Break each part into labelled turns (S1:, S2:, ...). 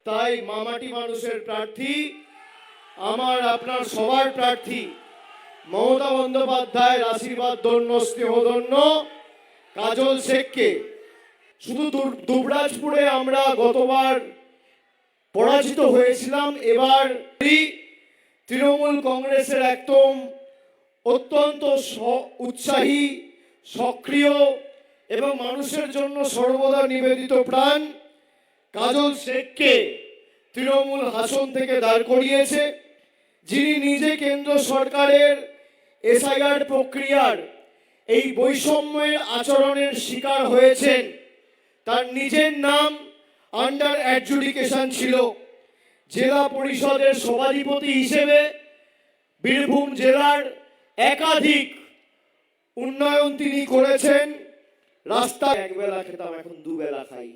S1: তাই মামাটি মানুষের প্রার্থী, আমার আপনার সবার প্রার্থী মমতা বন্দ্যোপাধ্যায়ের আশীর্বাদ ধন্য স্নেহধন্য কাজল শেখকে। শুধু দুবরাজপুরে আমরা গতবার পরাজিত হয়েছিলাম, এবার তৃণমূল কংগ্রেসের একদম অত্যন্ত উৎসাহী, সক্রিয় এবং মানুষের জন্য সর্বদা নিবেদিত প্রাণ কাজল শেখকে তৃণমূল হাসন থেকে দাঁড় করিয়েছে, যিনি নিজে কেন্দ্র সরকারের এসআইআর প্রক্রিয়ার এই বৈষম্যের আচরণের শিকার হয়েছেন। তার নিজের নাম আন্ডার অ্যাডজুডিকেশন ছিল। জেলা পরিষদের সভাধিপতি হিসেবে বীরভূম জেলার একাধিক উন্নয়ন তিনি করেছেন। রাস্তা একবেলা খেতাম, এখন দুবেলা খাই।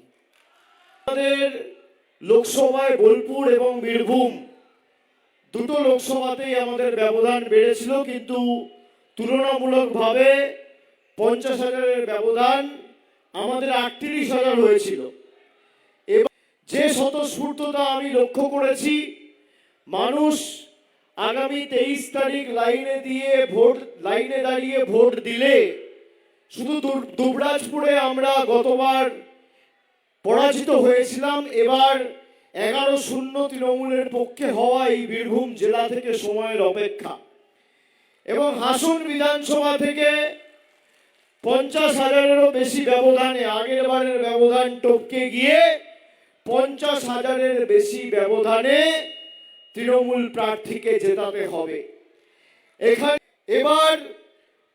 S1: আমাদের লোকসভায় বোলপুর এবং বীরভূম দুটো লোকসভাতেই আমাদের ব্যবধান বেড়েছিল, কিন্তু তুলনামূলকভাবে 50,000-এর ব্যবধান আমাদের 38,000 হয়েছিল। এবার যে স্বতঃস্ফূর্ততা আমি লক্ষ্য করেছি, মানুষ আগামী 23 তারিখ লাইনে দাঁড়িয়ে ভোট দিলে শুধু দুবরাজপুরে আমরা গতবার পরাজিত হয়েছিলাম, এবার 11-0 তৃণমূলের পক্ষে হওয়া এই বীরভূম জেলা থেকে সময়ের অপেক্ষা। এবং হাসন বিধানসভা থেকে 50,000-এরও বেশি ব্যবধানে, আগের বারের ব্যবধান টপকে গিয়ে 50,000-এর বেশি ব্যবধানে তৃণমূল প্রার্থীকে জেতাতে হবে। এবার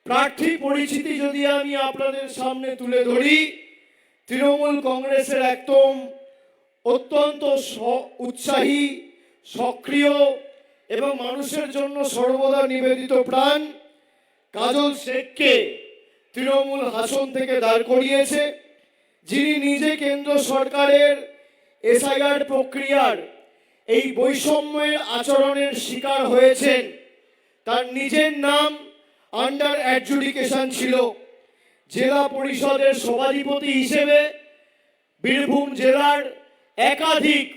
S1: প্রার্থী পরিচিতি যদি আমি আপনাদের সামনে তুলে ধরি, তৃণমূল কংগ্রেসের একদম অত্যন্ত উৎসাহী, সক্রিয় এবং মানুষের জন্য সর্বদা নিবেদিত প্রাণ কাজল শেখকে তৃণমূল হাসন থেকে দাঁড় করিয়েছে, যিনি নিজে কেন্দ্র সরকারের এসআইআর প্রক্রিয়ার এই বৈষম্যের আচরণের শিকার হয়েছেন। তার নিজের নাম আন্ডার অ্যাডজুডিকেশন ছিল। জেলা পরিষদের সভাধিপতি হিসেবে বীরভূম জেলার একাধিক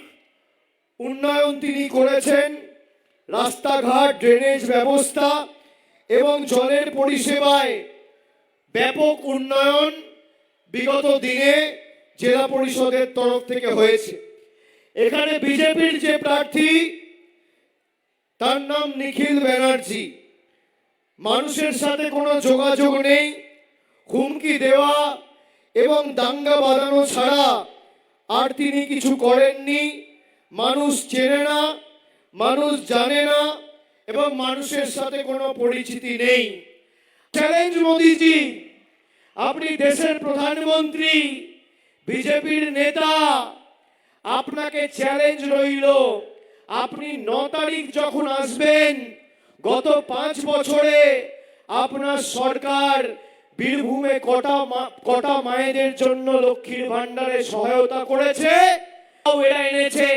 S1: উন্নয়ন তিনি করেছেন। রাস্তাঘাট, ড্রেনেজ ব্যবস্থা এবং জলের পরিষেবায় ব্যাপক উন্নয়ন বিগত দিনে জেলা পরিষদের তরফ থেকে হয়েছে। এখানে বিজেপির যে প্রার্থী, তার নাম নিখিল ব্যানার্জি। মানুষের সাথে কোনো যোগাযোগ নেই, হুমকি দেওয়া এবং দাঙ্গা বাঁধানো ছাড়া আর তিনি কিছু করেননি। মানুষ চেনে না, মানুষ জানে না এবং মানুষের সাথে কোনো পরিচিতি নেই। চ্যালেঞ্জ মোদিজি, আপনি দেশের প্রধানমন্ত্রী, বিজেপির নেতা, আপনাকে চ্যালেঞ্জ রইল। আপনি 9 তারিখ যখন আসবেন, গত 5 বছরে আপনার সরকার বীরভূমে কটা মায়েদের জন্য লক্ষ্মীর ভান্ডারে সহায়তা করেছে, এরা এনেছে।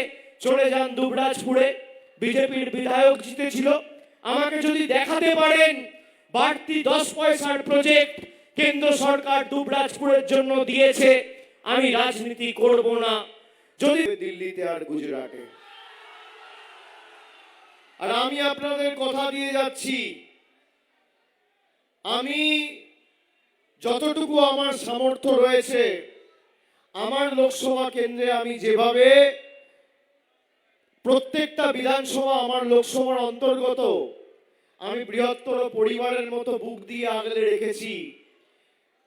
S1: চলে যান দুবরাজপুরে, বিজেপির বিধায়ক জিতেছিল। আমাকে যদি দেখাতে পারেন বাড়তি 10 পয়সার প্রজেক্ট কেন্দ্র সরকার দুবরাজপুরের জন্য দিয়েছে, আমি রাজনীতি করব না। যদি দিল্লিতে আর গুজরাটে। আর আমি আপনাদের কথা দিয়ে যাচ্ছি, আমি যতটুকু আমার সামর্থ্য রয়েছে আমার লোকসভা কেন্দ্রে আমি যেভাবে প্রত্যেকটা বিধানসভা আমার লোকসভার অন্তর্গত আমি বৃহত্তর পরিবারের মতো বুক দিয়ে আগলে রেখেছি,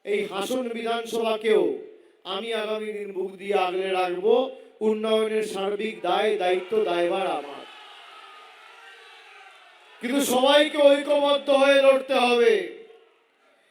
S1: এই হাসন বিধানসভাকেও আমি আগামী দিন বুক দিয়ে আগলে রাখবো। উন্নয়নের সার্বিক দায়িত্ব দায়ভার আমার, কিন্তু সবাইকে ঐক্যবদ্ধ হয়ে লড়তে হবে।